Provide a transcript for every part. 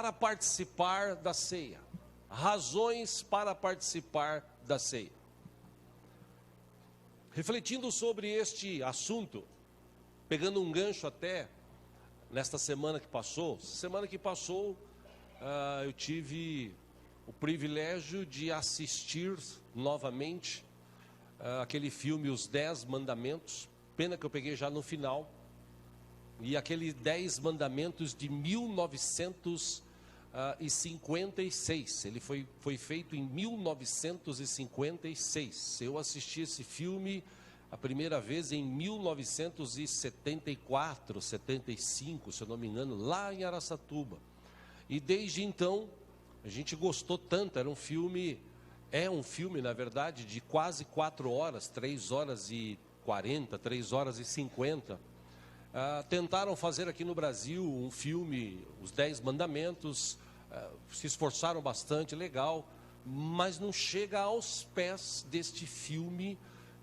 para participar da ceia. Razões para participar da ceia. Refletindo sobre este assunto, pegando um gancho até nesta semana que passou, eu tive o privilégio de assistir novamente aquele filme Os 10 Mandamentos, pena que eu peguei já no final, e aquele 10 Mandamentos de 1956, ele foi feito em 1956, eu assisti esse filme a primeira vez em 1974, 75, se eu não me engano, lá em Araçatuba. E desde então, a gente gostou tanto, é um filme na verdade, de quase 4 horas, 3 horas e 40, 3 horas e 50. Tentaram fazer aqui no Brasil um filme, Os 10 Mandamentos, se esforçaram bastante, legal, mas não chega aos pés deste filme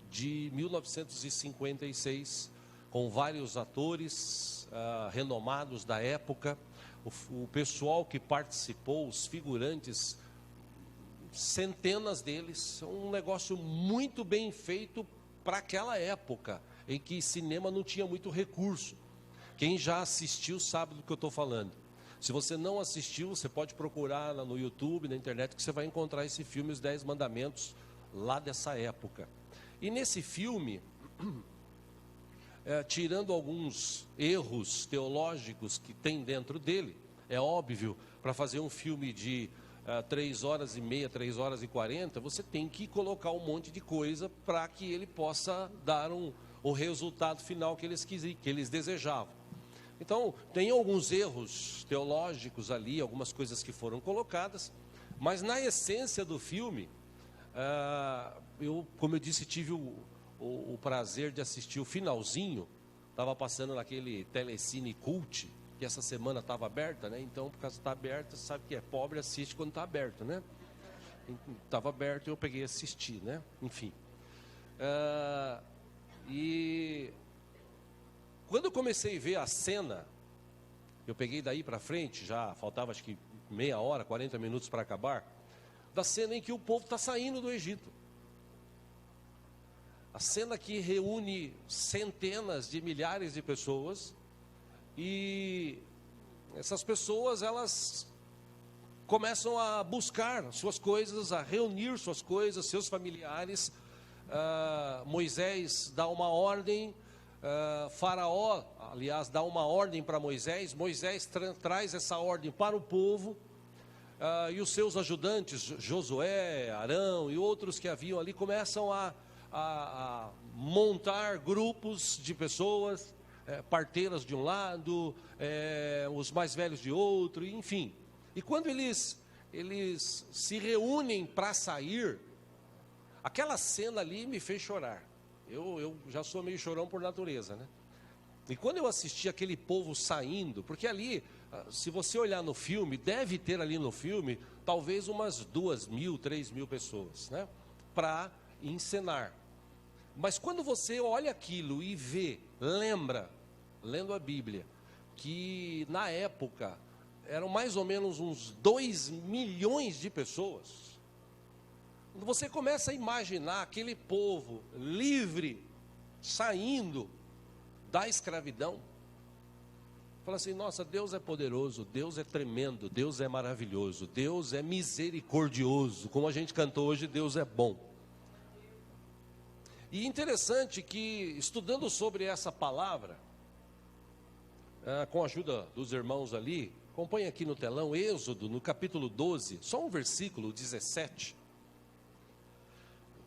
de 1956, com vários atores renomados da época, o pessoal que participou, os figurantes, centenas deles, um negócio muito bem feito para aquela época, em que cinema não tinha muito recurso. Quem já assistiu sabe do que eu estou falando. Se você não assistiu, você pode procurar no YouTube, na internet, que você vai encontrar esse filme, Os 10 Mandamentos, lá dessa época. E nesse filme, tirando alguns erros teológicos que tem dentro dele, é óbvio, para fazer um filme de 3 horas e meia, 3 horas e 40, você tem que colocar um monte de coisa para que ele possa dar o resultado final que eles desejavam. Então, tem alguns erros teológicos ali, algumas coisas que foram colocadas, mas na essência do filme, eu, como eu disse, tive o prazer de assistir o finalzinho. Estava passando naquele Telecine Cult, que essa semana estava aberta, né? Então, por causa de estar aberta, sabe que é pobre, assiste quando está aberto, né? Estava aberto e eu peguei e assisti, né? Enfim. E quando eu comecei a ver a cena, eu peguei daí para frente, já faltava acho que meia hora, 40 minutos para acabar, da cena em que o povo está saindo do Egito. A cena que reúne centenas de milhares de pessoas, e essas pessoas, elas começam a buscar suas coisas, a reunir suas coisas, seus familiares. Moisés dá uma ordem, Faraó, aliás, dá uma ordem para Moisés, Moisés traz essa ordem para o povo, e os seus ajudantes, Josué, Arão e outros que haviam ali, começam a montar grupos de pessoas, parteiras de um lado, os mais velhos de outro, enfim. E quando eles se reúnem para sair, aquela cena ali me fez chorar. Eu já sou meio chorão por natureza, né? E quando eu assisti aquele povo saindo, porque ali, se você olhar no filme, deve ter ali no filme, talvez umas 2.000, 3.000 pessoas, né? Para encenar. Mas quando você olha aquilo e vê, lembra, lendo a Bíblia, que na época eram mais ou menos uns 2 milhões de pessoas. Quando você começa a imaginar aquele povo livre, saindo da escravidão, fala assim, nossa, Deus é poderoso, Deus é tremendo, Deus é maravilhoso, Deus é misericordioso, como a gente cantou hoje, Deus é bom. E interessante que, estudando sobre essa palavra, com a ajuda dos irmãos ali, acompanha aqui no telão, Êxodo, no capítulo 12, só um versículo, 17.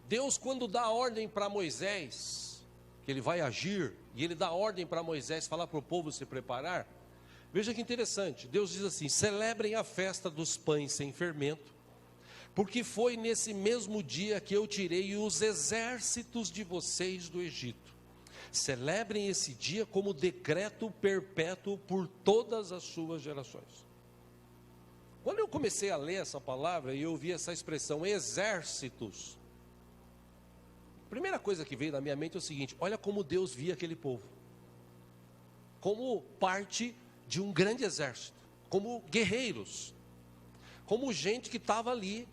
Deus, quando dá ordem para Moisés, que ele vai agir, e ele dá ordem para Moisés falar para o povo se preparar, veja que interessante, Deus diz assim, celebrem a festa dos pães sem fermento, porque foi nesse mesmo dia que eu tirei os exércitos de vocês do Egito. Celebrem esse dia como decreto perpétuo por todas as suas gerações. Quando eu comecei a ler essa palavra e eu ouvi essa expressão, exércitos, a primeira coisa que veio na minha mente é o seguinte, olha como Deus via aquele povo, como parte de um grande exército, como guerreiros, como gente que estava ali,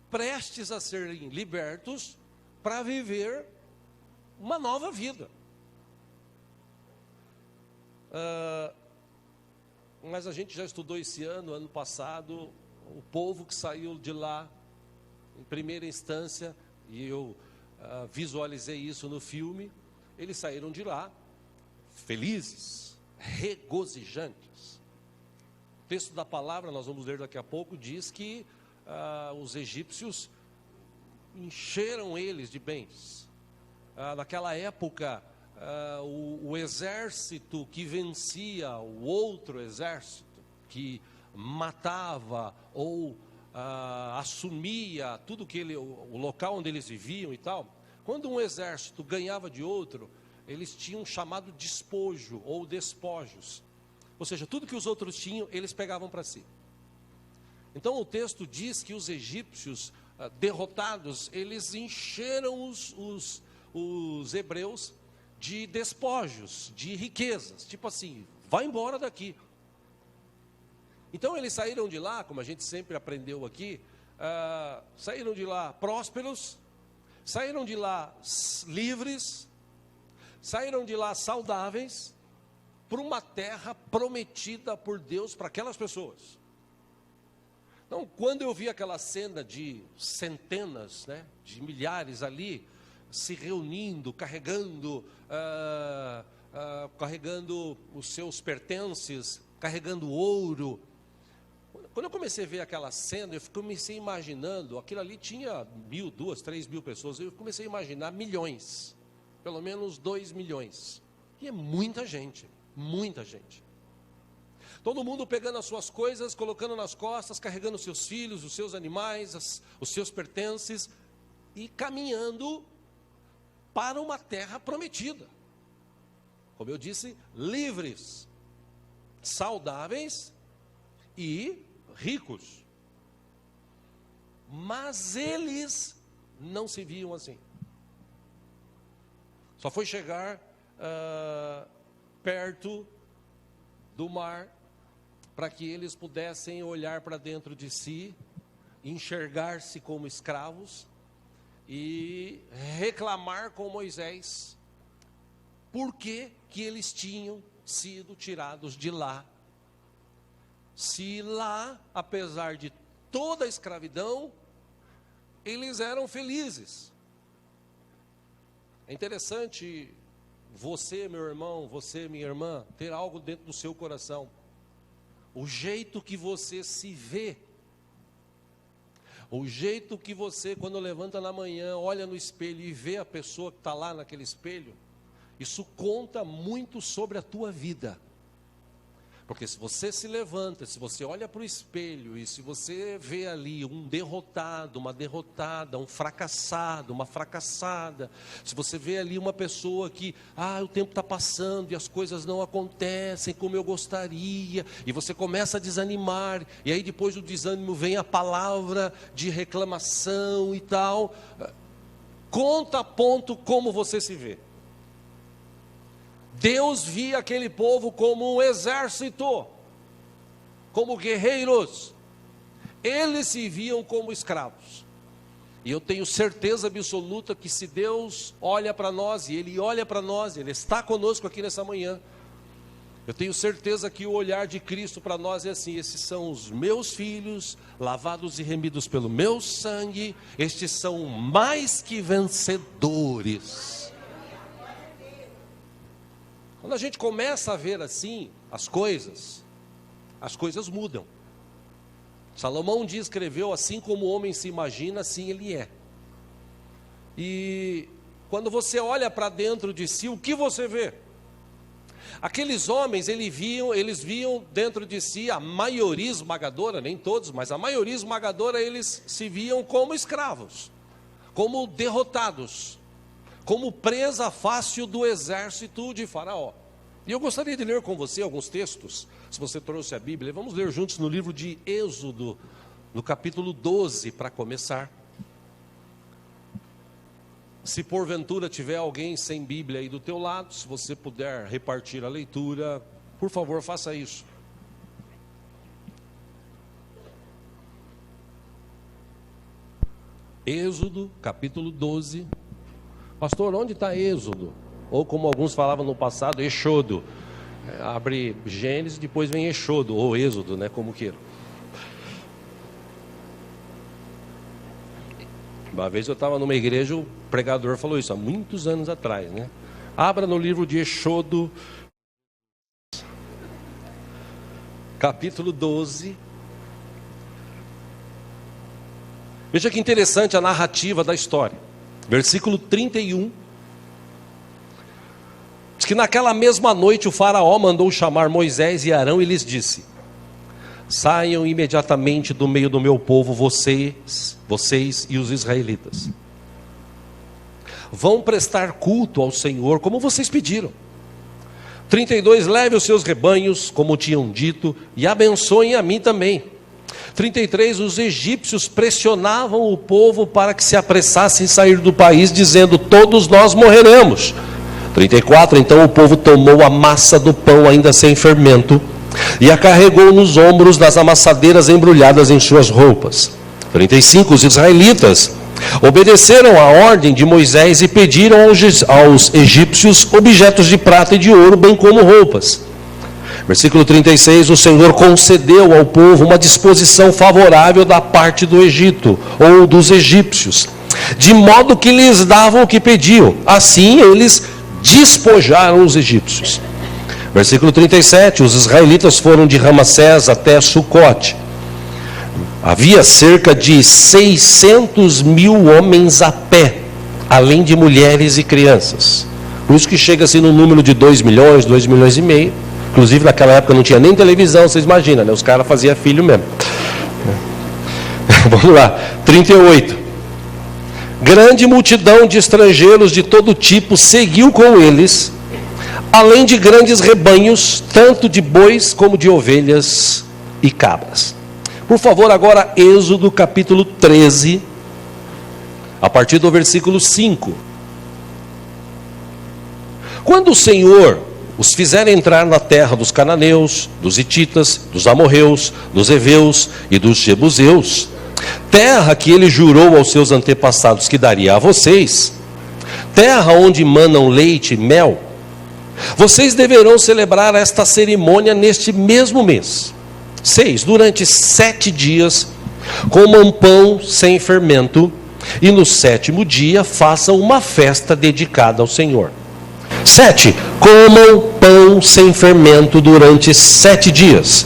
prestes a serem libertos para viver uma nova vida. Mas a gente já estudou esse ano passado, o povo que saiu de lá, em primeira instância, e eu visualizei isso no filme, eles saíram de lá felizes, regozijantes. O texto da palavra, nós vamos ler daqui a pouco, diz que os egípcios encheram eles de bens. Naquela época, o exército que vencia o outro exército, que matava ou assumia tudo que o local onde eles viviam e tal, quando um exército ganhava de outro, eles tinham chamado despojo ou despojos, ou seja, tudo que os outros tinham, eles pegavam para si. Então o texto diz que os egípcios derrotados, eles encheram os hebreus de despojos, de riquezas, tipo assim, vai embora daqui. Então eles saíram de lá, como a gente sempre aprendeu aqui, saíram de lá prósperos, saíram de lá livres, saíram de lá saudáveis, para uma terra prometida por Deus para aquelas pessoas. Então, quando eu vi aquela cena de centenas, de milhares ali, se reunindo, carregando os seus pertences, carregando ouro. Quando eu comecei a ver aquela cena, eu comecei imaginando, aquilo ali tinha 1.000, 2.000, 3.000 pessoas, eu comecei a imaginar milhões, pelo menos 2 milhões, e é muita gente, muita gente. Todo mundo pegando as suas coisas, colocando nas costas, carregando os seus filhos, os seus animais, os seus pertences, e caminhando para uma terra prometida. Como eu disse, livres, saudáveis e ricos. Mas eles não se viam assim. Só foi chegar perto do mar para que eles pudessem olhar para dentro de si, enxergar-se como escravos e reclamar com Moisés por que eles tinham sido tirados de lá. Se lá, apesar de toda a escravidão, eles eram felizes. É interessante você, meu irmão, você, minha irmã, ter algo dentro do seu coração. O jeito que você se vê, o jeito que você, quando levanta na manhã, olha no espelho e vê a pessoa que está lá naquele espelho, isso conta muito sobre a tua vida. Porque se você se levanta, se você olha para o espelho e se você vê ali um derrotado, uma derrotada, um fracassado, uma fracassada, se você vê ali uma pessoa que, o tempo está passando e as coisas não acontecem como eu gostaria, e você começa a desanimar, e aí depois do desânimo vem a palavra de reclamação e tal, conta a ponto como você se vê. Deus via aquele povo como um exército, como guerreiros. Eles se viam como escravos. E eu tenho certeza absoluta que se Deus olha para nós, e Ele olha para nós, Ele está conosco aqui nessa manhã, eu tenho certeza que o olhar de Cristo para nós é assim: esses são os meus filhos, lavados e remidos pelo meu sangue, estes são mais que vencedores. Quando a gente começa a ver assim as coisas mudam. Salomão escreveu: assim como o homem se imagina, assim ele é. E quando você olha para dentro de si, o que você vê? Aqueles homens, eles viam dentro de si, a maioria esmagadora, nem todos, mas a maioria esmagadora, eles se viam como escravos, como derrotados, como presa fácil do exército de Faraó. E eu gostaria de ler com você alguns textos, se você trouxe a Bíblia. Vamos ler juntos no livro de Êxodo, no capítulo 12, para começar. Se porventura tiver alguém sem Bíblia aí do teu lado, se você puder repartir a leitura, por favor, faça isso. Êxodo, capítulo 12. Pastor, onde está Êxodo? Ou como alguns falavam no passado, Exodo. Abre Gênesis, depois vem Exodo, ou Êxodo, né, como queira. Uma vez eu estava numa igreja, o pregador falou isso, há muitos anos atrás, né? Abra no livro de Exodo, capítulo 12. Veja que interessante a narrativa da história. Versículo 31. Diz que naquela mesma noite o faraó mandou chamar Moisés e Arão e lhes disse: saiam imediatamente do meio do meu povo, vocês e os israelitas. Vão prestar culto ao Senhor, como vocês pediram. 32, leve os seus rebanhos, como tinham dito, e abençoem a mim também. 33, os egípcios pressionavam o povo para que se apressasse em sair do país, dizendo: todos nós morreremos. 34, então o povo tomou a massa do pão ainda sem fermento, e a carregou nos ombros das amassadeiras embrulhadas em suas roupas. 35, os israelitas obedeceram à ordem de Moisés e pediram aos egípcios objetos de prata e de ouro, bem como roupas. Versículo 36, o Senhor concedeu ao povo uma disposição favorável da parte do Egito, ou dos egípcios, de modo que lhes davam o que pediam. Assim eles despojaram os egípcios. Versículo 37, os israelitas foram de Ramassés até Sucote. Havia cerca de 600.000 homens a pé, além de mulheres e crianças. Por isso que chega assim no número de 2 milhões, 2 milhões e meio. Inclusive naquela época não tinha nem televisão, vocês imaginam, né? Os caras faziam filho mesmo. Vamos lá, 38. Grande multidão de estrangeiros de todo tipo seguiu com eles, além de grandes rebanhos, tanto de bois como de ovelhas e cabras. Por favor, agora Êxodo capítulo 13, a partir do versículo 5. Quando o Senhor os fizer entrar na terra dos cananeus, dos hititas, dos amorreus, dos heveus e dos jebuseus, terra que ele jurou aos seus antepassados que daria a vocês, terra onde manam leite e mel, vocês deverão celebrar esta cerimônia neste mesmo mês. 6, durante 7 dias, comam pão sem fermento, e no 7º dia façam uma festa dedicada ao Senhor. 7, comam pão sem fermento durante 7 dias.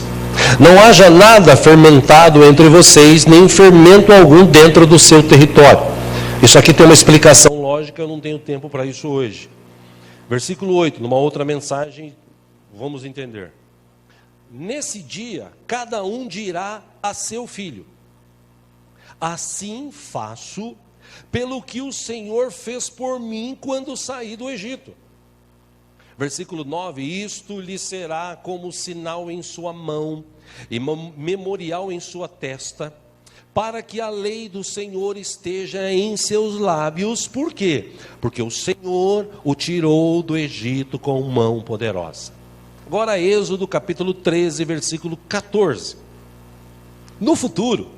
Não haja nada fermentado entre vocês, nem fermento algum dentro do seu território. Isso aqui tem uma explicação lógica, eu não tenho tempo para isso hoje. Versículo 8, numa outra mensagem, vamos entender. Nesse dia, cada um dirá a seu filho: assim faço pelo que o Senhor fez por mim quando saí do Egito. Versículo 9, isto lhe será como sinal em sua mão e memorial em sua testa, para que a lei do Senhor esteja em seus lábios. Por quê? Porque o Senhor o tirou do Egito com mão poderosa. Agora Êxodo capítulo 13, versículo 14. No futuro,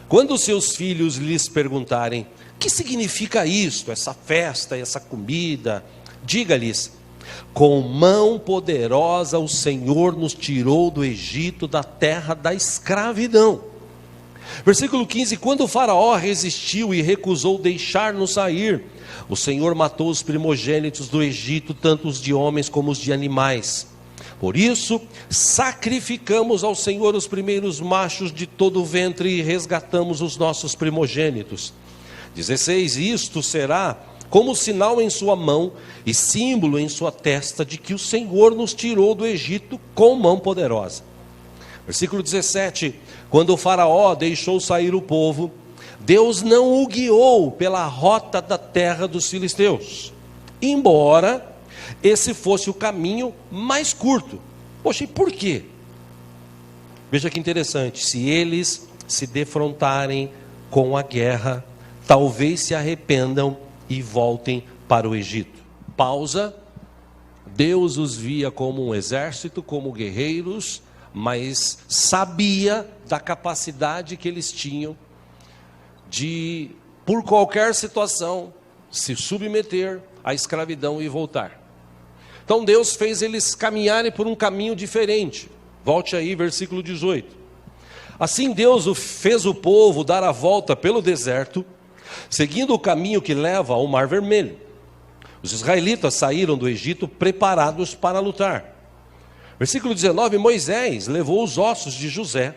quando seus filhos lhes perguntarem: o que significa isto, essa festa, essa comida? Diga-lhes: com mão poderosa o Senhor nos tirou do Egito, da terra da escravidão. Versículo 15, quando o faraó resistiu e recusou deixar-nos sair, o Senhor matou os primogênitos do Egito, tanto os de homens como os de animais. Por isso, sacrificamos ao Senhor os primeiros machos de todo o ventre e resgatamos os nossos primogênitos. 16, isto será como sinal em sua mão e símbolo em sua testa de que o Senhor nos tirou do Egito com mão poderosa. Versículo 17, quando o faraó deixou sair o povo, Deus não o guiou pela rota da terra dos filisteus, embora esse fosse o caminho mais curto. Poxa, e por quê? Veja que interessante, se eles se defrontarem com a guerra, talvez se arrependam e voltem para o Egito. Pausa. Deus os via como um exército, como guerreiros, mas sabia da capacidade que eles tinham de por qualquer situação, se submeter à escravidão e voltar. Então Deus fez eles caminharem por um caminho diferente. Volte aí, versículo 18. Assim Deus fez o povo dar a volta pelo deserto, seguindo o caminho que leva ao Mar Vermelho. Os israelitas saíram do Egito preparados para lutar. Versículo 19, Moisés levou os ossos de José,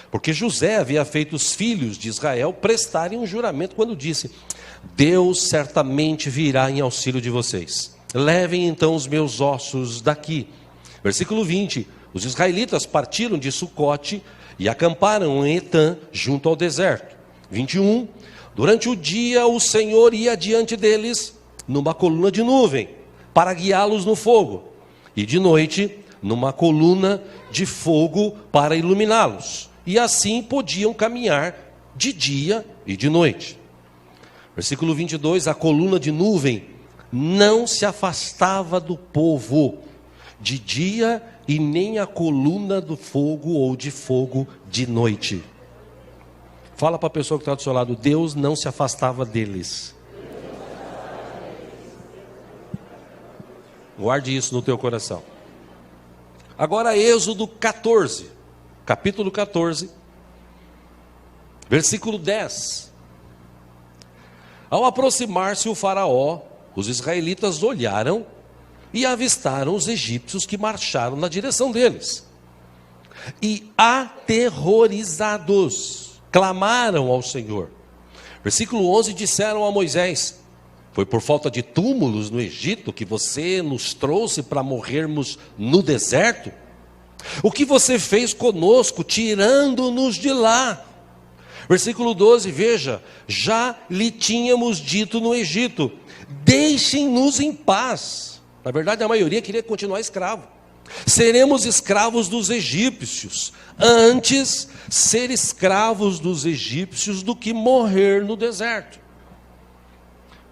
porque José havia feito os filhos de Israel prestarem um juramento quando disse: Deus certamente virá em auxílio de vocês. Levem então os meus ossos daqui. Versículo 20, os israelitas partiram de Sucote e acamparam em Etã, junto ao deserto. 21, durante o dia o Senhor ia diante deles numa coluna de nuvem, para guiá-los no fogo, e de noite numa coluna de fogo para iluminá-los, e assim podiam caminhar de dia e de noite. Versículo 22, a coluna de nuvem não se afastava do povo de dia, e nem a coluna do fogo ou de fogo de noite. Fala para a pessoa que está do seu lado: Deus não se afastava deles. Guarde isso no teu coração. Agora Êxodo 14, capítulo 14, versículo 10. Ao aproximar-se o faraó, os israelitas olharam e avistaram os egípcios que marcharam na direção deles. E aterrorizados, clamaram ao Senhor. Versículo 11, disseram a Moisés: foi por falta de túmulos no Egito que você nos trouxe para morrermos no deserto? O que você fez conosco, tirando-nos de lá? Versículo 12, veja: já lhe tínhamos dito no Egito, deixem-nos em paz. Na verdade, a maioria queria continuar escravo. Seremos escravos dos egípcios, antes ser escravos dos egípcios do que morrer no deserto.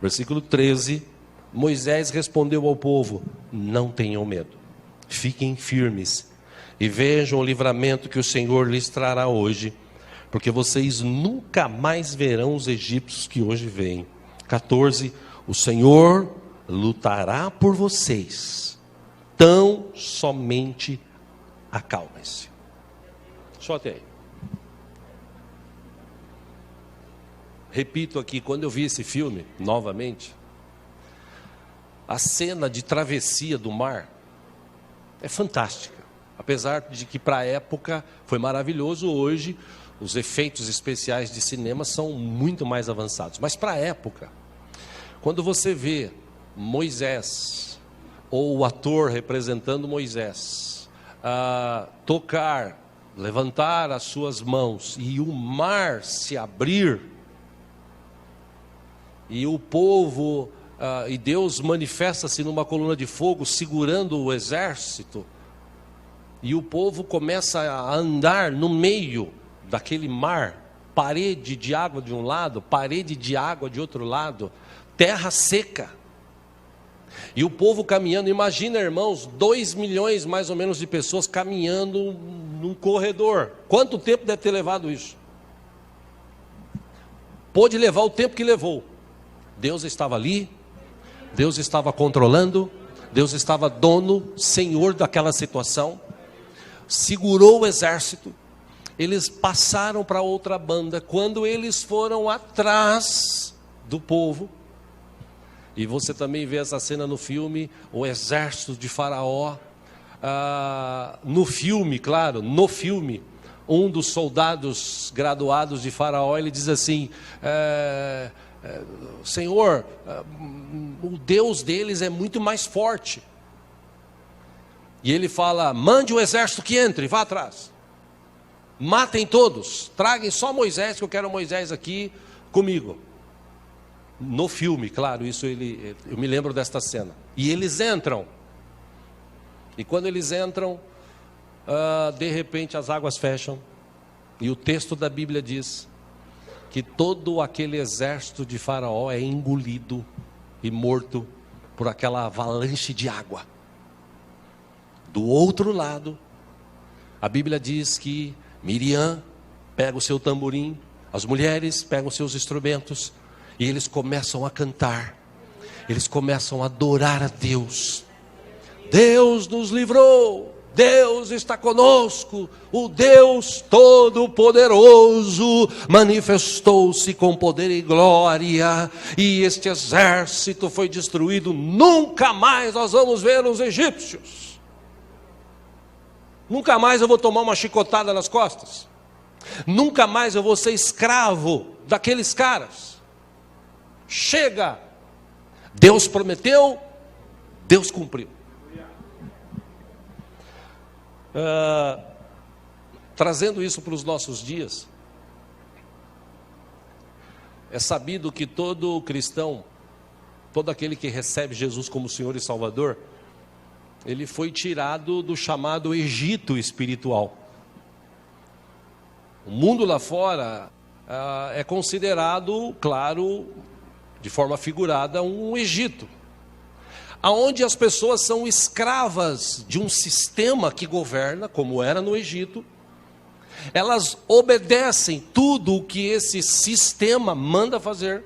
Versículo 13, Moisés respondeu ao povo: não tenham medo, fiquem firmes e vejam o livramento que o Senhor lhes trará hoje, porque vocês nunca mais verão os egípcios que hoje vêm. 14, o Senhor lutará por vocês, tão somente acalmem-se. Só até aí. Repito aqui, quando eu vi esse filme, novamente, a cena de travessia do mar é fantástica. Apesar de que para a época foi maravilhoso, hoje os efeitos especiais de cinema são muito mais avançados. Mas para a época, quando você vê Moisés, ou o ator representando Moisés, tocar, levantar as suas mãos e o mar se abrir, e o povo, e Deus manifesta-se numa coluna de fogo segurando o exército, e o povo começa a andar no meio daquele mar, parede de água de um lado, parede de água de outro lado, terra seca, e o povo caminhando. Imagina, irmãos, 2 milhões mais ou menos de pessoas caminhando num corredor. Quanto tempo deve ter levado isso? Pôde levar o tempo que levou. Deus estava ali, Deus estava controlando, Deus estava dono, senhor daquela situação, segurou o exército. Eles passaram para outra banda. Quando eles foram atrás do povo, e você também vê essa cena no filme, o exército de Faraó, no filme, claro, no filme, um dos soldados graduados de Faraó, ele diz assim: Senhor, o Deus deles é muito mais forte. E ele fala: mande o exército que entre, vá atrás, matem todos, traguem só Moisés, que eu quero Moisés aqui comigo. No filme, claro, isso eu me lembro desta cena. E eles entram, e quando eles entram, de repente as águas fecham, e o texto da Bíblia diz que todo aquele exército de Faraó é engolido e morto por aquela avalanche de água. Do outro lado, a Bíblia diz que Miriam pega o seu tamborim, as mulheres pegam seus instrumentos, E eles começam a cantar, eles começam a adorar a Deus. Deus nos livrou, Deus está conosco, o Deus Todo-Poderoso manifestou-se com poder e glória, e este exército foi destruído. Nunca mais nós vamos ver os egípcios. Nunca mais eu vou tomar uma chicotada nas costas. Nunca mais eu vou ser escravo daqueles caras. Chega! Deus prometeu, Deus cumpriu. Trazendo isso para os nossos dias, é sabido que todo cristão, todo aquele que recebe Jesus como Senhor e Salvador, ele foi tirado do chamado Egito espiritual. O mundo lá fora é considerado, claro, de forma figurada, um Egito, aonde as pessoas são escravas de um sistema que governa, como era no Egito. Elas obedecem tudo o que esse sistema manda fazer.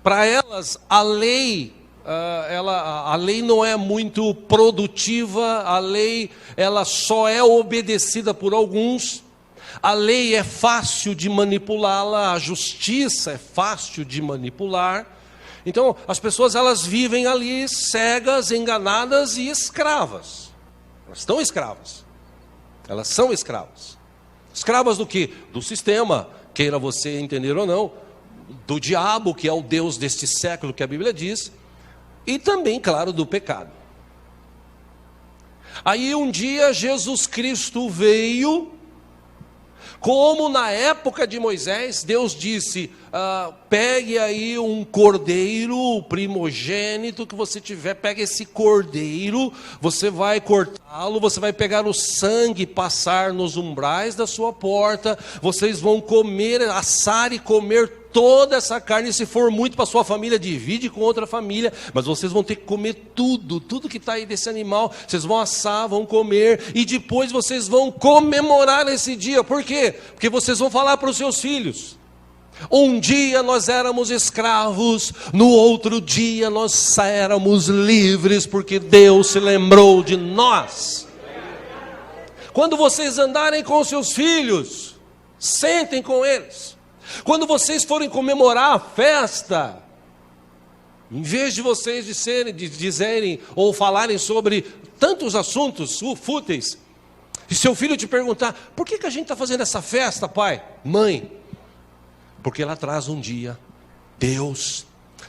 Para elas, a lei não é muito produtiva, a lei ela só é obedecida por alguns. A lei é fácil de manipulá-la, a justiça é fácil de manipular. Então, as pessoas elas vivem ali cegas, enganadas e escravas. Elas estão escravas. Elas são escravas. Escravas do quê? Do sistema, queira você entender ou não, do diabo, que é o Deus deste século que a Bíblia diz, e também, claro, do pecado. Aí um dia Jesus Cristo veio, como na época de Moisés, Deus disse, pegue aí um cordeiro primogênito que você tiver, pega esse cordeiro, você vai cortá-lo, você vai pegar o sangue, passar nos umbrais da sua porta, vocês vão comer, assar e comer toda essa carne, se for muito para sua família, divide com outra família, mas vocês vão ter que comer tudo que está aí desse animal, vocês vão assar, vão comer, e depois vocês vão comemorar esse dia. Por quê? Porque vocês vão falar para os seus filhos, um dia nós éramos escravos, no outro dia nós éramos livres, porque Deus se lembrou de nós. Quando vocês andarem com seus filhos, sentem com eles. Quando vocês forem comemorar a festa, em vez de vocês dizerem ou falarem sobre tantos assuntos fúteis, e seu filho te perguntar, por que a gente está fazendo essa festa, pai, mãe? Porque lá atrás um dia, Deus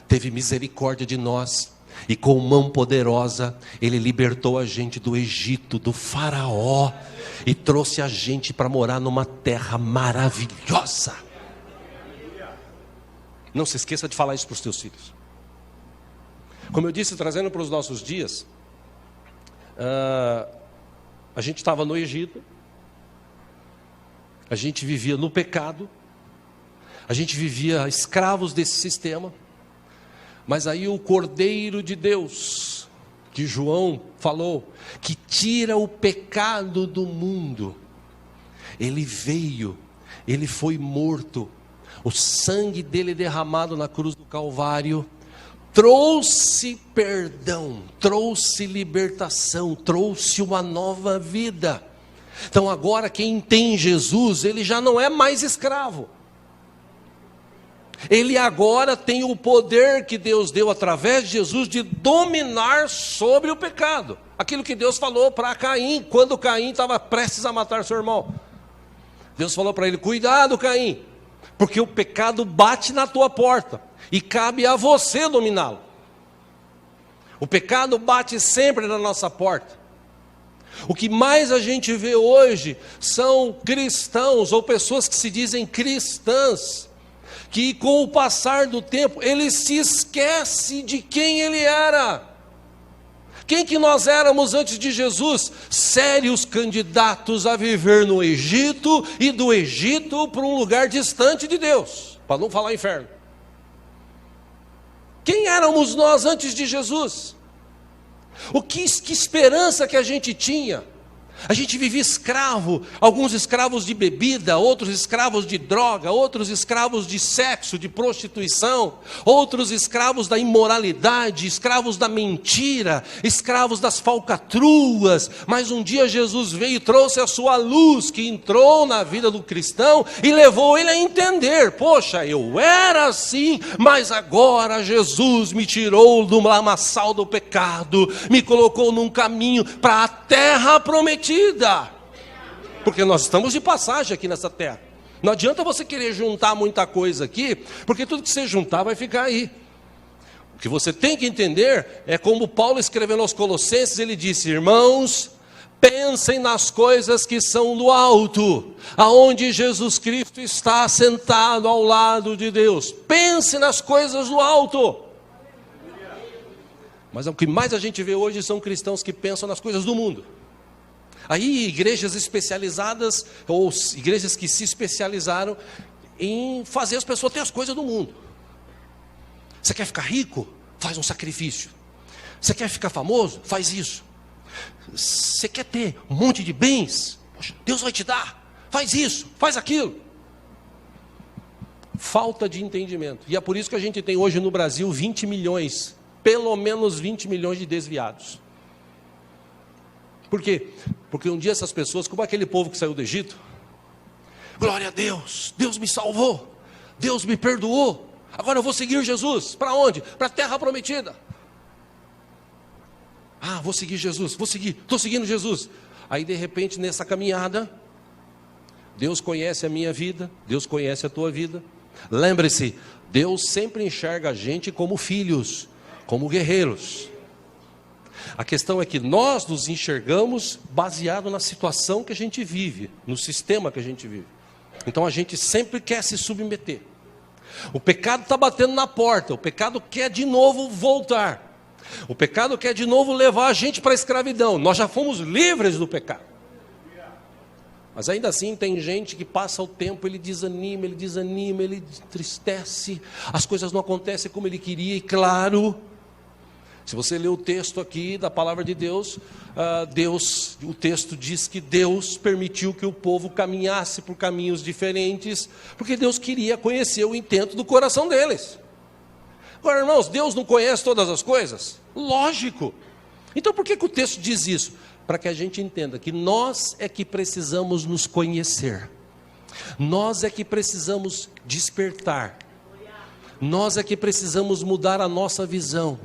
teve misericórdia de nós, e com mão poderosa, Ele libertou a gente do Egito, do faraó, e trouxe a gente para morar numa terra maravilhosa. Não se esqueça de falar isso para os teus filhos. Como eu disse, trazendo para os nossos dias, a gente estava no Egito, a gente vivia no pecado, a gente vivia escravos desse sistema, mas aí o Cordeiro de Deus, que João falou, que tira o pecado do mundo, ele veio, ele foi morto, o sangue dele derramado na cruz do Calvário, trouxe perdão, trouxe libertação, trouxe uma nova vida. Então agora quem tem Jesus, ele já não é mais escravo. Ele agora tem o poder que Deus deu através de Jesus de dominar sobre o pecado. Aquilo que Deus falou para Caim, quando Caim estava prestes a matar seu irmão. Deus falou para ele, cuidado Caim, porque o pecado bate na tua porta, e cabe a você dominá-lo. O pecado bate sempre na nossa porta. O que mais a gente vê hoje, são cristãos, ou pessoas que se dizem cristãs, que com o passar do tempo, ele se esquece de quem ele era. Quem que nós éramos antes de Jesus? Sérios candidatos a viver no Egito, e do Egito para um lugar distante de Deus, para não falar inferno. Quem éramos nós antes de Jesus? Que esperança que a gente tinha? A gente vive escravo, alguns escravos de bebida, outros escravos de droga, outros escravos de sexo, de prostituição, outros escravos da imoralidade, escravos da mentira, escravos das falcatruas. Mas um dia Jesus veio e trouxe a sua luz, que entrou na vida do cristão e levou ele a entender: poxa, eu era assim, mas agora Jesus me tirou do lamaçal do pecado, me colocou num caminho para a terra prometida. Porque nós estamos de passagem aqui nessa terra. Não adianta você querer juntar muita coisa aqui, porque tudo que você juntar vai ficar aí. O que você tem que entender é como Paulo escrevendo aos Colossenses, ele disse: irmãos, pensem nas coisas que são do alto, aonde Jesus Cristo está sentado ao lado de Deus. Pense nas coisas do alto. Mas o que mais a gente vê hoje são cristãos que pensam nas coisas do mundo. Aí igrejas especializadas, ou igrejas que se especializaram em fazer as pessoas ter as coisas do mundo. Você quer ficar rico? Faz um sacrifício. Você quer ficar famoso? Faz isso. Você quer ter um monte de bens? Poxa, Deus vai te dar. Faz isso, faz aquilo. Falta de entendimento. E é por isso que a gente tem hoje no Brasil 20 milhões, pelo menos 20 milhões de desviados. Por quê? Porque um dia essas pessoas, como aquele povo que saiu do Egito, glória a Deus, Deus me salvou, Deus me perdoou, agora eu vou seguir Jesus. Para onde? Para a terra prometida. Ah, vou seguir Jesus, estou seguindo Jesus. Aí de repente nessa caminhada, Deus conhece a minha vida, Deus conhece a tua vida. Lembre-se, Deus sempre enxerga a gente como filhos, como guerreiros. A questão é que nós nos enxergamos baseado na situação que a gente vive, no sistema que a gente vive. Então a gente sempre quer se submeter. O pecado está batendo na porta, o pecado quer de novo voltar. O pecado quer de novo levar a gente para a escravidão. Nós já fomos livres do pecado. Mas ainda assim tem gente que passa o tempo, ele desanima, ele entristece, as coisas não acontecem como ele queria. E claro, se você ler o texto aqui da palavra de Deus, o texto diz que Deus permitiu que o povo caminhasse por caminhos diferentes, porque Deus queria conhecer o intento do coração deles. Agora, irmãos, Deus não conhece todas as coisas? Lógico. Então por que o texto diz isso? Para que a gente entenda que nós é que precisamos nos conhecer, nós é que precisamos despertar, nós é que precisamos mudar a nossa visão,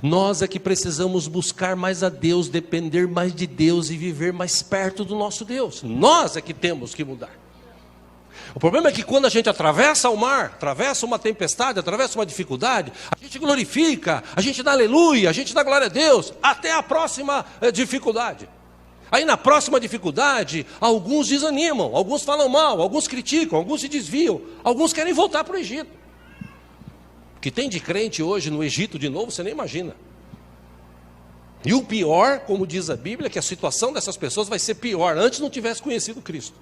nós é que precisamos buscar mais a Deus, depender mais de Deus e viver mais perto do nosso Deus. Nós é que temos que mudar. O problema é que quando a gente atravessa o mar, atravessa uma tempestade, atravessa uma dificuldade, a gente glorifica, a gente dá aleluia, a gente dá glória a Deus, até a próxima dificuldade. Aí na próxima dificuldade, alguns desanimam, alguns falam mal, alguns criticam, alguns se desviam, alguns querem voltar para o Egito. O que tem de crente hoje no Egito de novo, você nem imagina. E o pior, como diz a Bíblia, é que a situação dessas pessoas vai ser pior, antes não tivesse conhecido Cristo.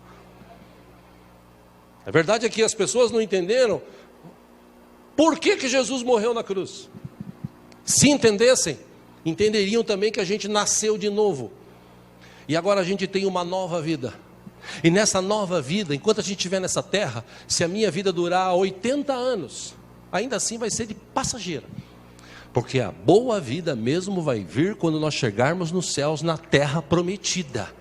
A verdade é que as pessoas não entenderam por que Jesus morreu na cruz. Se entendessem, entenderiam também que a gente nasceu de novo. E agora a gente tem uma nova vida. E nessa nova vida, enquanto a gente estiver nessa terra, se a minha vida durar 80 anos, ainda assim vai ser de passageira. Porque a boa vida mesmo vai vir quando nós chegarmos nos céus, na terra prometida.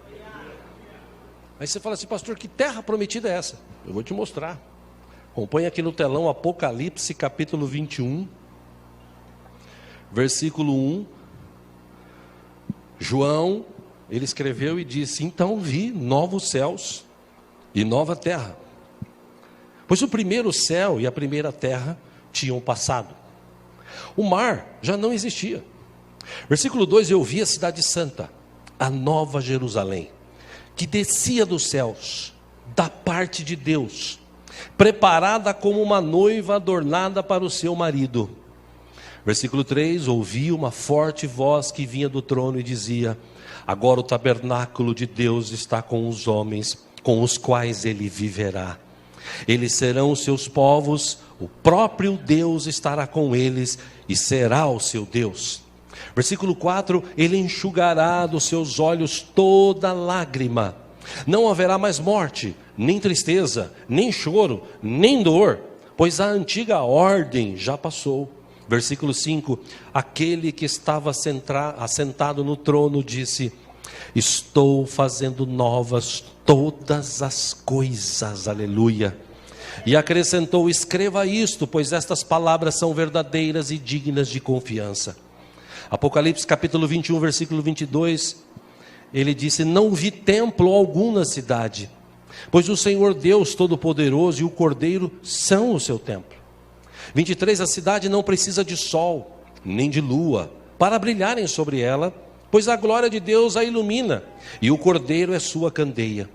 Aí você fala assim: pastor, que terra prometida é essa? Eu vou te mostrar. Acompanhe aqui no telão Apocalipse capítulo 21, versículo 1. João, ele escreveu e disse: então vi novos céus e nova terra, pois o primeiro céu e a primeira terra tinham passado, o mar já não existia. Versículo 2: eu vi a cidade santa, a nova Jerusalém, que descia dos céus, da parte de Deus, preparada como uma noiva adornada para o seu marido. Versículo 3: ouvi uma forte voz que vinha do trono e dizia: agora o tabernáculo de Deus está com os homens, com os quais ele viverá. Eles serão os seus povos, o próprio Deus estará com eles e será o seu Deus. Versículo 4, ele enxugará dos seus olhos toda lágrima. Não haverá mais morte, nem tristeza, nem choro, nem dor, pois a antiga ordem já passou. Versículo 5, aquele que estava assentado no trono disse: estou fazendo novas todas as coisas, aleluia. E acrescentou: escreva isto, pois estas palavras são verdadeiras e dignas de confiança. Apocalipse capítulo 21, versículo 22, ele disse: não vi templo algum na cidade, pois o Senhor Deus Todo-Poderoso e o Cordeiro são o seu templo. 23, a cidade não precisa de sol, nem de lua, para brilharem sobre ela, pois a glória de Deus a ilumina, e o Cordeiro é sua candeia.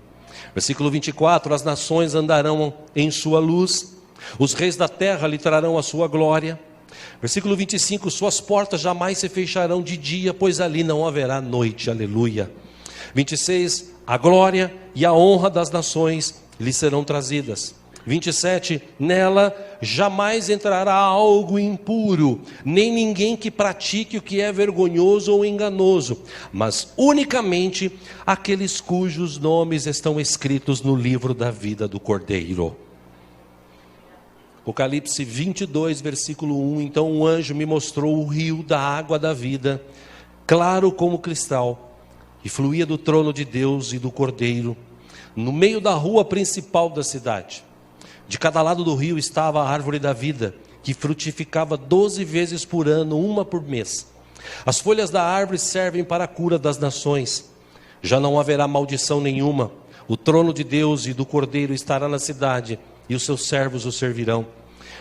Versículo 24, as nações andarão em sua luz, os reis da terra lhe trarão a sua glória. Versículo 25, suas portas jamais se fecharão de dia, pois ali não haverá noite, aleluia. 26, a glória e a honra das nações lhe serão trazidas. 27, nela jamais entrará algo impuro, nem ninguém que pratique o que é vergonhoso ou enganoso, mas unicamente aqueles cujos nomes estão escritos no livro da vida do Cordeiro. Apocalipse 22, versículo 1, então um anjo me mostrou o rio da água da vida, claro como cristal, e fluía do trono de Deus e do Cordeiro, no meio da rua principal da cidade. De cada lado do rio estava a árvore da vida, que frutificava 12 vezes por ano, uma por mês. As folhas da árvore servem para a cura das nações. Já não haverá maldição nenhuma. O trono de Deus e do Cordeiro estará na cidade, e os seus servos o servirão.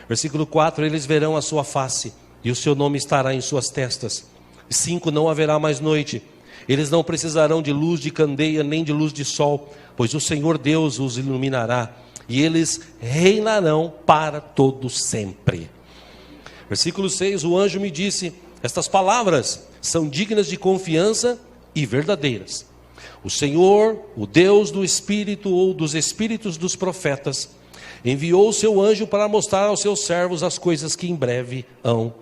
Versículo 4, eles verão a sua face, e o seu nome estará em suas testas. 5, não haverá mais noite. Eles não precisarão de luz de candeia, nem de luz de sol, pois o Senhor Deus os iluminará, e eles reinarão para todo sempre. Versículo 6, o anjo me disse: estas palavras são dignas de confiança e verdadeiras. O Senhor, o Deus do Espírito ou dos Espíritos dos profetas, enviou o seu anjo para mostrar aos seus servos as coisas que em breve hão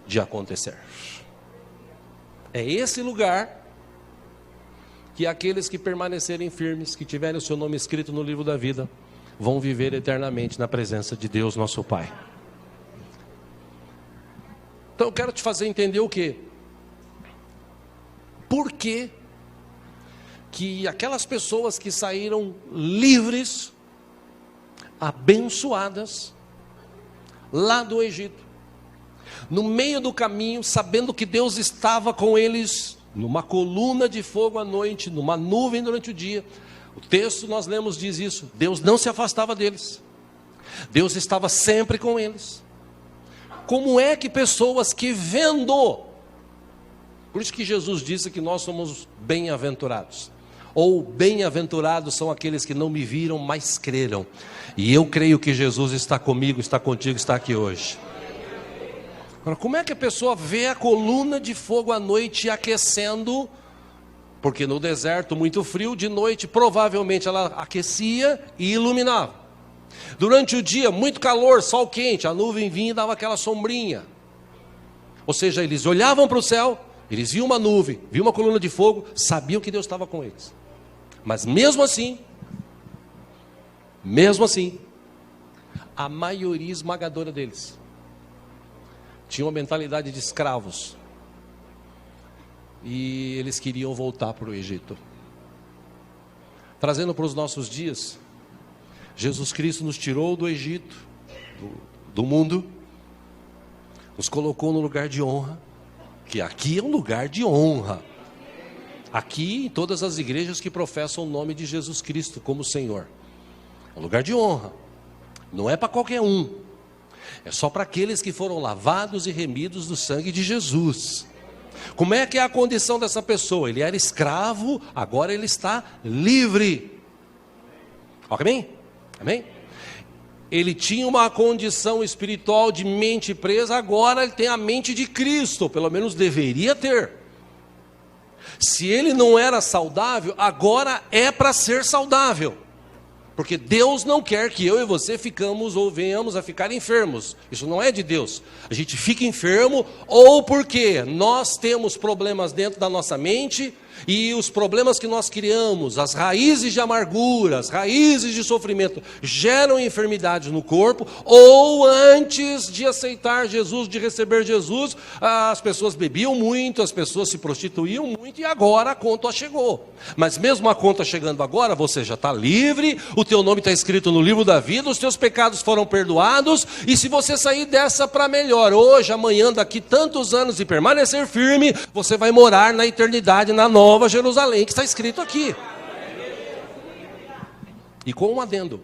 de acontecer. É esse lugar que aqueles que permanecerem firmes, que tiverem o seu nome escrito no livro da vida, vão viver eternamente na presença de Deus nosso Pai. Então eu quero te fazer entender o quê? Por que aquelas pessoas que saíram livres, abençoadas, lá do Egito, no meio do caminho, sabendo que Deus estava com eles, numa coluna de fogo à noite, numa nuvem durante o dia. O texto nós lemos diz isso, Deus não se afastava deles, Deus estava sempre com eles. Como é que pessoas que vendo, por isso que Jesus disse que nós somos bem-aventurados, ou bem-aventurados são aqueles que não me viram, mas creram, e eu creio que Jesus está comigo, está contigo, está aqui hoje. Agora, como é que a pessoa vê a coluna de fogo à noite aquecendo? Porque no deserto muito frio, de noite provavelmente ela aquecia e iluminava. Durante o dia muito calor, sol quente, a nuvem vinha e dava aquela sombrinha. Ou seja, eles olhavam para o céu, eles viam uma nuvem, viam uma coluna de fogo, sabiam que Deus estava com eles. Mas mesmo assim, a maioria esmagadora deles tinha uma mentalidade de escravos. E eles queriam voltar para o Egito. Trazendo para os nossos dias, Jesus Cristo nos tirou do Egito, do mundo, nos colocou no lugar de honra, que aqui é um lugar de honra. Aqui em todas as igrejas que professam o nome de Jesus Cristo como Senhor, é um lugar de honra. Não é para qualquer um, é só para aqueles que foram lavados e remidos do sangue de Jesus. Como é que é a condição dessa pessoa? Ele era escravo, agora ele está livre. Amém? Amém? Ele tinha uma condição espiritual de mente presa, agora ele tem a mente de Cristo, pelo menos deveria ter. Se ele não era saudável, agora é para ser saudável. Porque Deus não quer que eu e você ficamos ou venhamos a ficar enfermos. Isso não é de Deus. A gente fica enfermo ou porque nós temos problemas dentro da nossa mente e os problemas que nós criamos, as raízes de amargura, as raízes de sofrimento, geram enfermidades no corpo, ou antes de aceitar Jesus, de receber Jesus, as pessoas bebiam muito, as pessoas se prostituíam muito, e agora a conta chegou. Mas mesmo a conta chegando agora, você já está livre, o teu nome está escrito no livro da vida, os teus pecados foram perdoados, e se você sair dessa para melhor, hoje, amanhã, daqui tantos anos, e permanecer firme, você vai morar na eternidade, na Nova Jerusalém, que está escrito aqui. E com um adendo,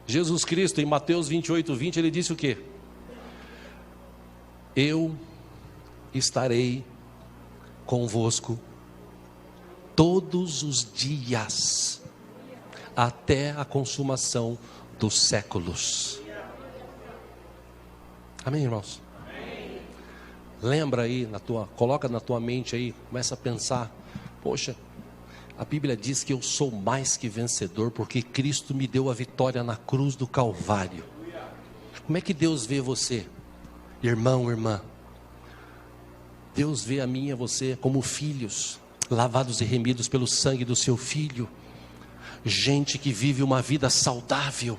Jesus Cristo em Mateus 28:20, ele disse o quê? Eu estarei convosco todos os dias, até a consumação dos séculos. Amém, irmãos? Lembra aí, coloca na tua mente aí, começa a pensar, poxa, a Bíblia diz que eu sou mais que vencedor, porque Cristo me deu a vitória na cruz do Calvário. Como é que Deus vê você, irmão, irmã? Deus vê a mim e a você como filhos, lavados e remidos pelo sangue do seu Filho, gente que vive uma vida saudável,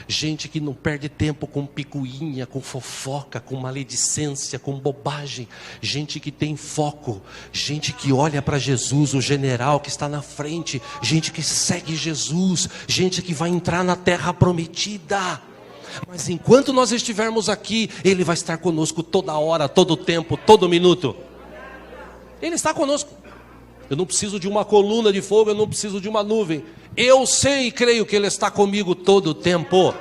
gente que não perde tempo com picuinha, com fofoca, com maledicência, com bobagem, gente que tem foco, gente que olha para Jesus, o general que está na frente, gente que segue Jesus, gente que vai entrar na terra prometida. Mas enquanto nós estivermos aqui, Ele vai estar conosco toda hora, todo tempo, todo minuto. Ele está conosco. Eu não preciso de uma coluna de fogo, eu não preciso de uma nuvem. Eu sei e creio que Ele está comigo todo o tempo.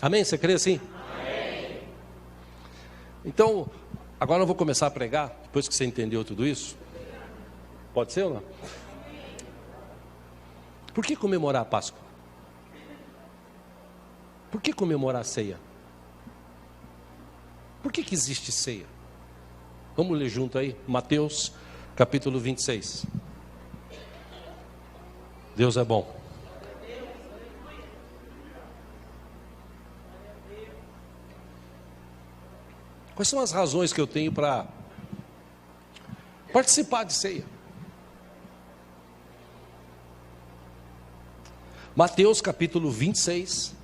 Amém? Você crê assim? Amém. Então, agora eu vou começar a pregar, depois que você entendeu tudo isso. Pode ser ou não? Por que comemorar a Páscoa? Por que comemorar a ceia? Por que existe ceia? Vamos ler junto aí, Mateus capítulo 26. Deus é bom. Quais são as razões que eu tenho para participar de ceia? Mateus capítulo 26,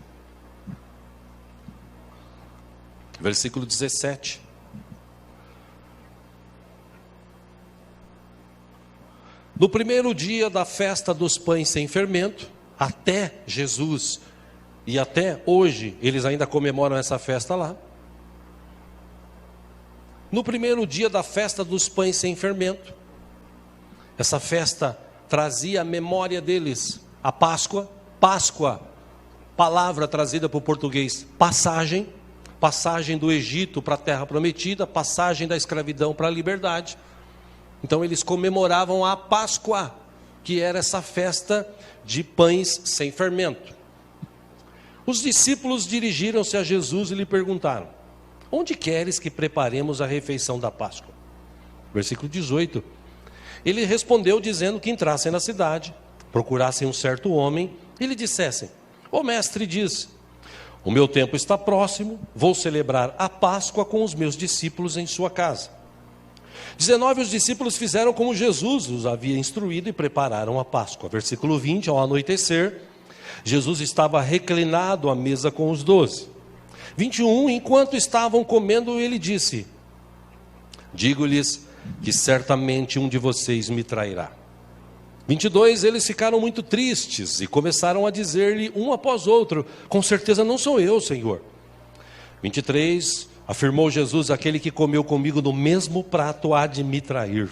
versículo 17. No primeiro dia da festa dos pães sem fermento, até Jesus, e até hoje, eles ainda comemoram essa festa lá. No primeiro dia da festa dos pães sem fermento, essa festa trazia a memória deles, a Páscoa, palavra trazida para o português, passagem do Egito para a terra prometida, passagem da escravidão para a liberdade. Então eles comemoravam a Páscoa, que era essa festa de pães sem fermento. Os discípulos dirigiram-se a Jesus e lhe perguntaram: onde queres que preparemos a refeição da Páscoa? Versículo 18. Ele respondeu dizendo que entrassem na cidade, procurassem um certo homem e lhe dissessem: o mestre diz, o meu tempo está próximo, vou celebrar a Páscoa com os meus discípulos em sua casa. 19, os discípulos fizeram como Jesus os havia instruído e prepararam a Páscoa. Versículo 20, ao anoitecer, Jesus estava reclinado à mesa com os 12. 21, enquanto estavam comendo, ele disse: digo-lhes que certamente um de vocês me trairá. 22, eles ficaram muito tristes e começaram a dizer-lhe um após outro: com certeza não sou eu, Senhor. 23, afirmou Jesus: aquele que comeu comigo no mesmo prato há de me trair.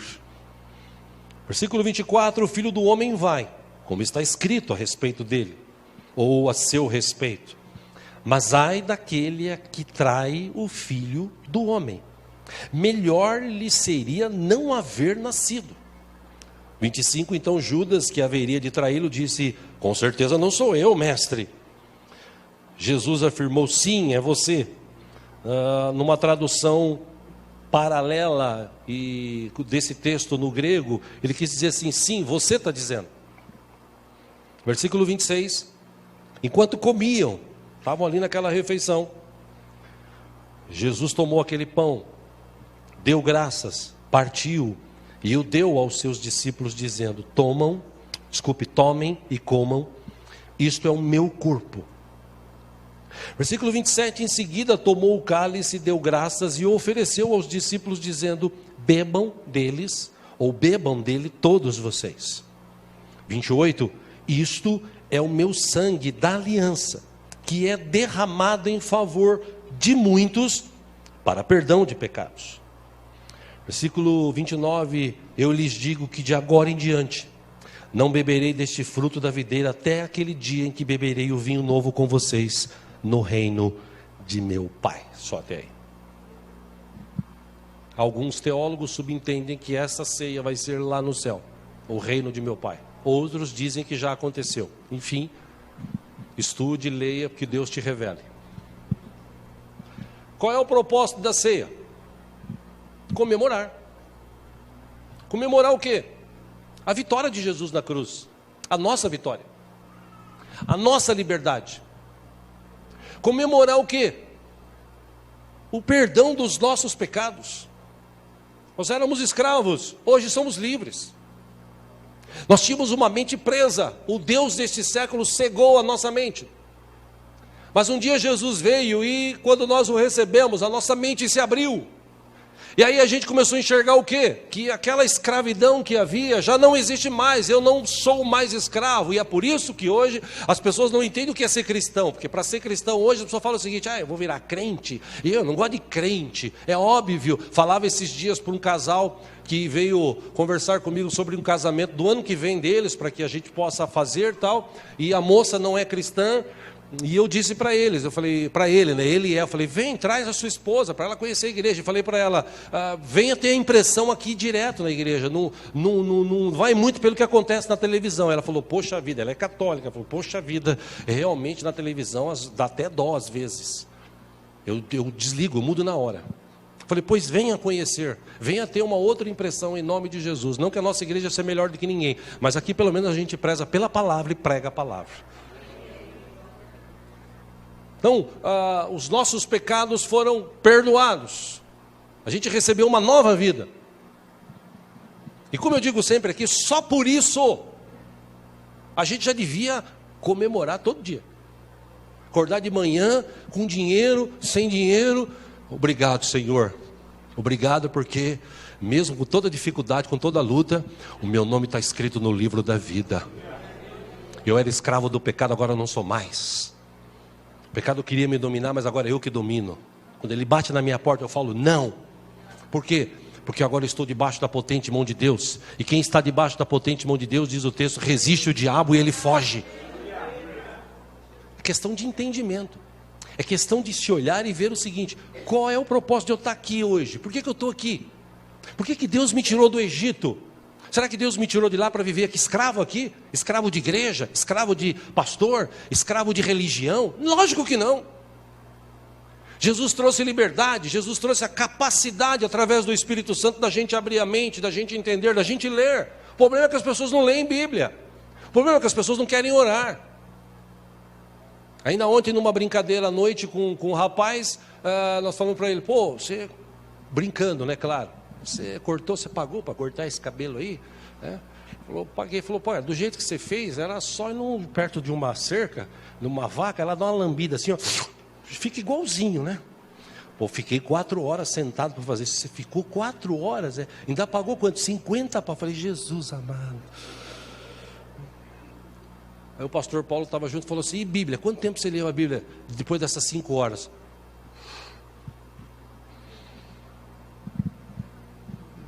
Versículo 24, o Filho do Homem vai, como está escrito a respeito dele, ou a seu respeito. Mas ai daquele que trai o Filho do Homem. Melhor lhe seria não haver nascido. 25, então Judas, que haveria de traí-lo, disse: com certeza não sou eu, mestre. Jesus afirmou: sim, é você. Numa tradução paralela e desse texto no grego, ele quis dizer assim, sim, você está dizendo. Versículo 26, enquanto comiam, estavam ali naquela refeição, Jesus tomou aquele pão, deu graças, partiu e o deu aos seus discípulos dizendo, tomem e comam, isto é o meu corpo. Versículo 27, em seguida tomou o cálice, deu graças e o ofereceu aos discípulos dizendo, bebam dele todos vocês. 28, isto é o meu sangue da aliança, que é derramado em favor de muitos para perdão de pecados. Versículo 29, eu lhes digo que de agora em diante não beberei deste fruto da videira até aquele dia em que beberei o vinho novo com vocês no reino de meu Pai. Só até aí. Alguns teólogos subentendem que essa ceia vai ser lá no céu, o reino de meu Pai. Outros dizem que já aconteceu. Enfim, estude, leia, que Deus te revele. Qual é o propósito da ceia? Comemorar. Comemorar o quê? A vitória de Jesus na cruz. A nossa vitória. A nossa liberdade. Comemorar o quê? O perdão dos nossos pecados. Nós éramos escravos, hoje somos livres. Nós tínhamos uma mente presa, o Deus deste século cegou a nossa mente. Mas um dia Jesus veio e quando nós o recebemos, a nossa mente se abriu. E aí a gente começou a enxergar o quê? Que aquela escravidão que havia já não existe mais, eu não sou mais escravo. E é por isso que hoje as pessoas não entendem o que é ser cristão. Porque para ser cristão hoje a pessoa fala o seguinte, eu vou virar crente, e eu não gosto de crente. É óbvio, falava esses dias para um casal que veio conversar comigo sobre um casamento do ano que vem deles, para que a gente possa fazer tal, e a moça não é cristã. E eu disse para eles, eu falei para ele, né? Eu falei, vem, traz a sua esposa para ela conhecer a igreja. Eu falei para ela, venha ter a impressão aqui direto na igreja, não vai muito pelo que acontece na televisão. Ela falou, poxa vida, ela é católica, ela falou, poxa vida, realmente na televisão dá até dó às vezes. Eu desligo, eu mudo na hora. Eu falei, pois venha conhecer, venha ter uma outra impressão em nome de Jesus. Não que a nossa igreja seja melhor do que ninguém, mas aqui pelo menos a gente preza pela palavra e prega a palavra. Então, os nossos pecados foram perdoados. A gente recebeu uma nova vida. E como eu digo sempre aqui, só por isso, a gente já devia comemorar todo dia. Acordar de manhã, com dinheiro, sem dinheiro. Obrigado, Senhor. Obrigado porque, mesmo com toda dificuldade, com toda luta, o meu nome está escrito no livro da vida. Eu era escravo do pecado, agora não sou mais. O pecado queria me dominar, mas agora é eu que domino. Quando ele bate na minha porta, eu falo não. Por quê? Porque agora eu estou debaixo da potente mão de Deus. E quem está debaixo da potente mão de Deus, diz o texto, resiste o diabo e ele foge. É questão de entendimento. É questão de se olhar e ver o seguinte, qual é o propósito de eu estar aqui hoje? Por que eu estou aqui? Por que Deus me tirou do Egito? Será que Deus me tirou de lá para viver aqui escravo aqui? Escravo de igreja? Escravo de pastor? Escravo de religião? Lógico que não. Jesus trouxe liberdade, Jesus trouxe a capacidade através do Espírito Santo da gente abrir a mente, da gente entender, da gente ler. O problema é que as pessoas não leem Bíblia. O problema é que as pessoas não querem orar. Ainda ontem numa brincadeira à noite com um rapaz, nós falamos para ele, você, brincando, né, claro. Você cortou, você pagou para cortar esse cabelo aí? Falou, paguei. Falou, do jeito que você fez, era só ir perto de uma cerca, numa vaca, ela dá uma lambida assim, ó, fica igualzinho, né? Fiquei 4 horas sentado para fazer isso. Você ficou 4 horas? Ainda pagou quanto? 50 para. Falei, Jesus amado. Aí o pastor Paulo estava junto e falou assim, e Bíblia? Quanto tempo você leu a Bíblia depois dessas 5 horas?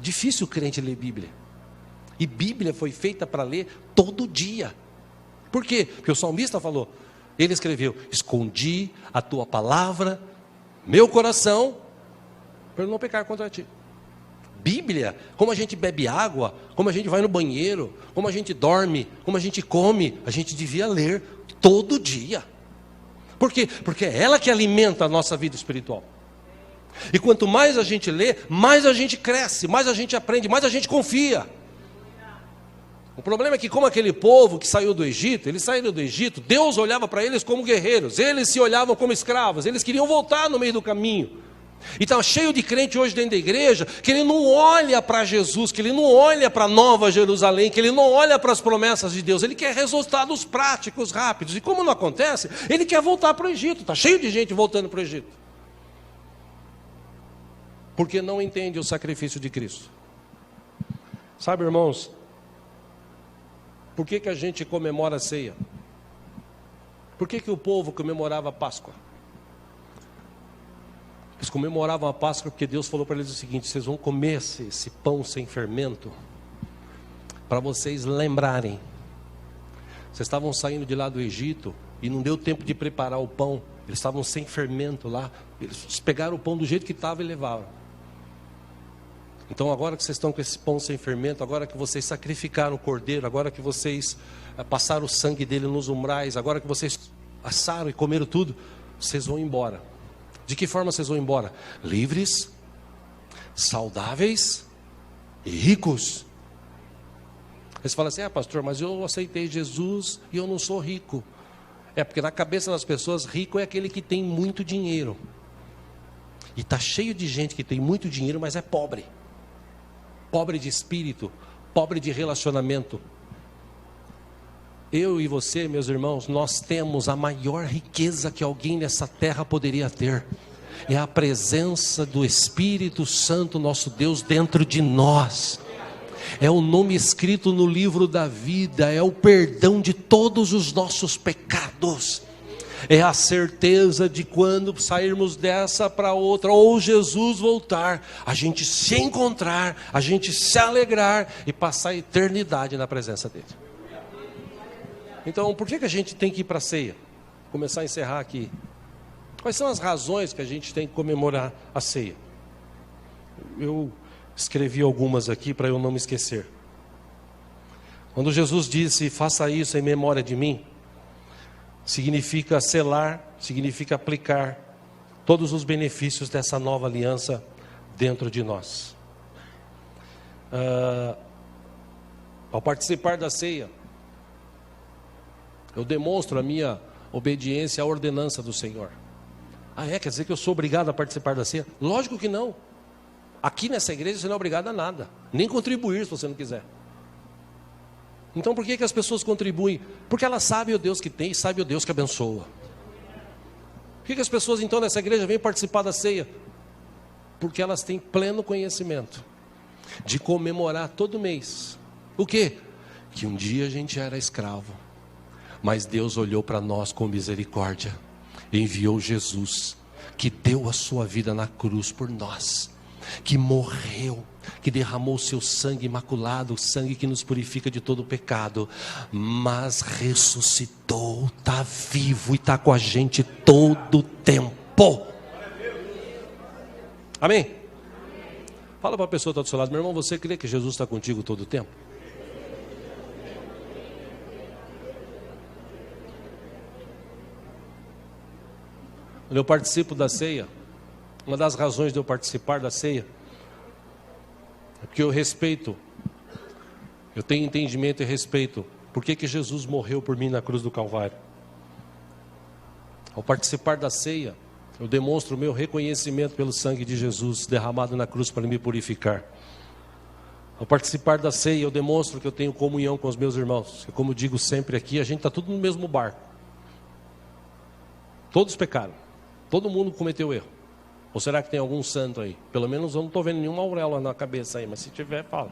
Difícil o crente ler Bíblia. E Bíblia foi feita para ler todo dia. Por quê? Porque o salmista falou, ele escreveu, escondi a tua palavra, meu coração, para não pecar contra ti. Bíblia, como a gente bebe água, como a gente vai no banheiro, como a gente dorme, como a gente come, a gente devia ler todo dia. Por quê? Porque é ela que alimenta a nossa vida espiritual. E quanto mais a gente lê, mais a gente cresce, mais a gente aprende, mais a gente confia. O problema é que, como aquele povo que saiu do Egito, eles saíram do Egito, Deus olhava para eles como guerreiros, eles se olhavam como escravos, eles queriam voltar no meio do caminho. E está cheio de crente hoje dentro da igreja, que ele não olha para Jesus, que ele não olha para a Nova Jerusalém, que ele não olha para as promessas de Deus, ele quer resultados práticos, rápidos. E como não acontece, ele quer voltar para o Egito, está cheio de gente voltando para o Egito. Porque não entende o sacrifício de Cristo. Sabe, irmãos, por que a gente comemora a ceia? Por que o povo comemorava a Páscoa? Eles comemoravam a Páscoa porque Deus falou para eles o seguinte: vocês vão comer esse pão sem fermento, para vocês lembrarem. Vocês estavam saindo de lá do Egito, e não deu tempo de preparar o pão, eles estavam sem fermento lá, eles pegaram o pão do jeito que estava e levaram. Então agora que vocês estão com esse pão sem fermento, agora que vocês sacrificaram o cordeiro, agora que vocês passaram o sangue dele nos umbrais, agora que vocês assaram e comeram tudo, vocês vão embora. De que forma vocês vão embora? Livres, saudáveis e ricos. Eles falam assim: pastor, mas eu aceitei Jesus e eu não sou rico. É porque na cabeça das pessoas, rico é aquele que tem muito dinheiro. E está cheio de gente que tem muito dinheiro, mas é pobre. Pobre de espírito, pobre de relacionamento. Eu e você, meus irmãos, nós temos a maior riqueza que alguém nessa terra poderia ter. É a presença do Espírito Santo, nosso Deus, dentro de nós. É o nome escrito no livro da vida, é o perdão de todos os nossos pecados. É a certeza de quando sairmos dessa para outra, ou Jesus voltar, a gente se encontrar, a gente se alegrar e passar a eternidade na presença dele. Então, por que a gente tem que ir para a ceia? Vou começar a encerrar aqui. Quais são as razões que a gente tem que comemorar a ceia? Eu escrevi algumas aqui para eu não me esquecer. Quando Jesus disse: faça isso em memória de mim, significa selar, significa aplicar todos os benefícios dessa nova aliança dentro de nós. Ao participar da ceia, eu demonstro a minha obediência à ordenança do Senhor. Quer dizer que eu sou obrigado a participar da ceia? Lógico que não. Aqui nessa igreja você não é obrigado a nada, nem contribuir se você não quiser. Então por que as pessoas contribuem? Porque elas sabem o Deus que tem e sabem o Deus que abençoa. Por que as pessoas então nessa igreja vêm participar da ceia? Porque elas têm pleno conhecimento de comemorar todo mês. O quê? Que um dia a gente era escravo, mas Deus olhou para nós com misericórdia, enviou Jesus, que deu a sua vida na cruz por nós, que morreu, que derramou o seu sangue imaculado, o sangue que nos purifica de todo pecado, mas ressuscitou, está vivo e está com a gente todo o tempo. Amém? Fala para a pessoa que está do seu lado: meu irmão, você crê que Jesus está contigo todo o tempo? Quando eu participo da ceia, uma das razões de eu participar da ceia é porque eu respeito, eu tenho entendimento e respeito por que Jesus morreu por mim na cruz do Calvário. Ao participar da ceia, eu demonstro o meu reconhecimento pelo sangue de Jesus derramado na cruz para me purificar. Ao participar da ceia, eu demonstro que eu tenho comunhão com os meus irmãos. Como digo sempre aqui, a gente está tudo no mesmo barco. Todos pecaram, todo mundo cometeu erro. Ou será que tem algum santo aí? Pelo menos eu não estou vendo nenhuma auréola na cabeça aí, mas se tiver, fala.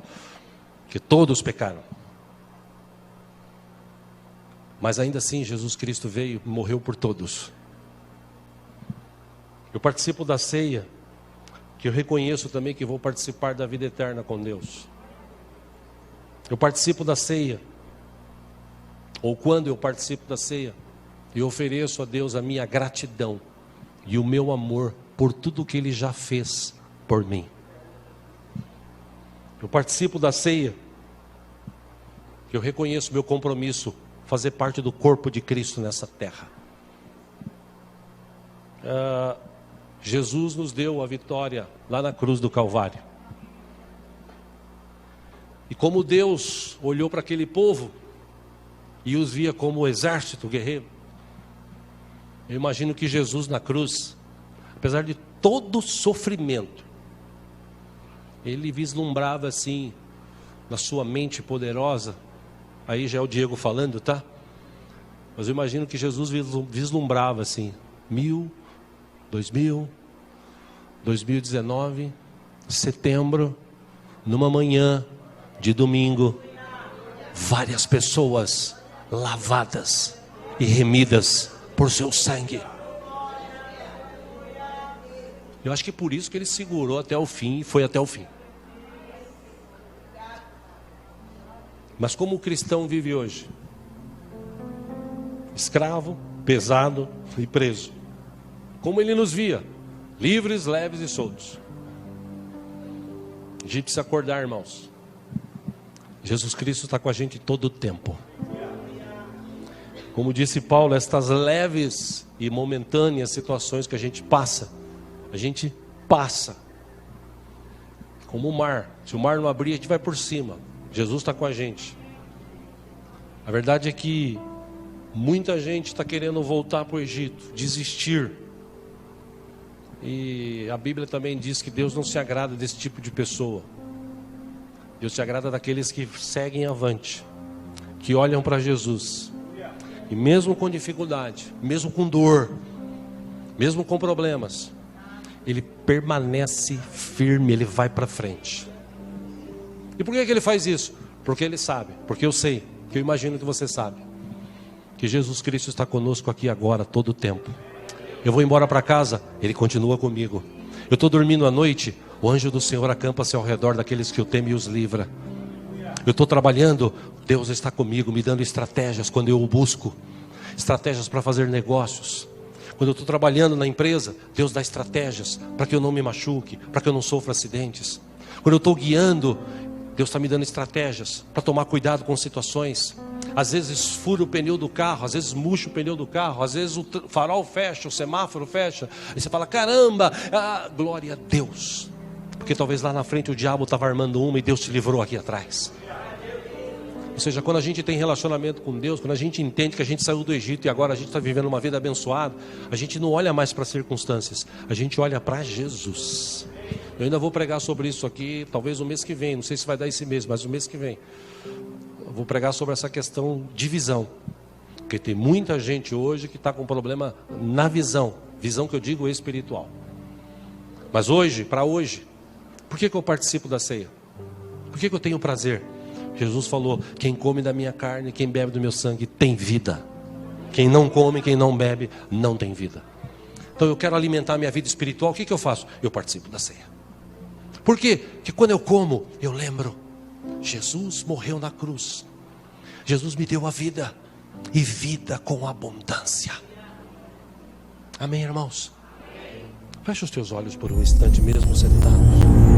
Que todos pecaram. Mas ainda assim, Jesus Cristo veio e morreu por todos. Eu participo da ceia, que eu reconheço também que vou participar da vida eterna com Deus. Eu participo da ceia, ou quando eu participo da ceia, eu ofereço a Deus a minha gratidão e o meu amor por tudo que Ele já fez por mim. Eu participo da ceia, que eu reconheço meu compromisso, fazer parte do corpo de Cristo nessa terra. Jesus nos deu a vitória lá na cruz do Calvário. E como Deus olhou para aquele povo e os via como exército guerreiro, eu imagino que Jesus na cruz, apesar de todo o sofrimento, ele vislumbrava assim, na sua mente poderosa, aí já é o Diego falando, tá? Mas eu imagino que Jesus vislumbrava assim, 2019, setembro, numa manhã de domingo, várias pessoas lavadas e remidas por seu sangue. Eu acho que é por isso que ele segurou até o fim e foi até o fim. Mas como o cristão vive hoje? Escravo, pesado e preso. Como ele nos via? Livres, leves e soltos. A gente precisa acordar, irmãos. Jesus Cristo está com a gente todo o tempo. Como disse Paulo, estas leves e momentâneas situações que a gente passa, como o mar. Se o mar não abrir, a gente vai por cima. Jesus está com a gente. A verdade é que muita gente está querendo voltar para o Egito, desistir. E a Bíblia também diz que Deus não se agrada desse tipo de pessoa. Deus se agrada daqueles que seguem avante, que olham para Jesus. E mesmo com dificuldade, mesmo com dor, mesmo com problemas, ele permanece firme, ele vai para frente. E por que ele faz isso? Porque ele sabe, porque eu sei, que eu imagino que você sabe, que Jesus Cristo está conosco aqui agora, todo o tempo. Eu vou embora para casa, ele continua comigo. Eu estou dormindo à noite, o anjo do Senhor acampa-se ao redor daqueles que o temem e os livra. Eu estou trabalhando, Deus está comigo, me dando estratégias quando eu o busco, estratégias para fazer negócios. Quando eu estou trabalhando na empresa, Deus dá estratégias para que eu não me machuque, para que eu não sofra acidentes. Quando eu estou guiando, Deus está me dando estratégias para tomar cuidado com situações. Às vezes fura o pneu do carro, às vezes murcha o pneu do carro, às vezes o farol fecha, o semáforo fecha. E você fala, caramba, glória a Deus. Porque talvez lá na frente o diabo estava armando uma e Deus te livrou aqui atrás. Ou seja, quando a gente tem relacionamento com Deus, quando a gente entende que a gente saiu do Egito e agora a gente está vivendo uma vida abençoada, a gente não olha mais para as circunstâncias, a gente olha para Jesus. Eu ainda vou pregar sobre isso aqui, talvez no mês que vem, não sei se vai dar esse mês, mas no mês que vem. Eu vou pregar sobre essa questão de visão. Porque tem muita gente hoje que está com problema na visão. Visão que eu digo espiritual. Mas hoje, para hoje, por que eu participo da ceia? Por que eu tenho prazer? Jesus falou, quem come da minha carne, quem bebe do meu sangue, tem vida. Quem não come, quem não bebe, não tem vida. Então eu quero alimentar a minha vida espiritual, o que eu faço? Eu participo da ceia. Por quê? Porque quando eu como, eu lembro, Jesus morreu na cruz. Jesus me deu a vida, e vida com abundância. Amém, irmãos? Feche os teus olhos por um instante mesmo sentado.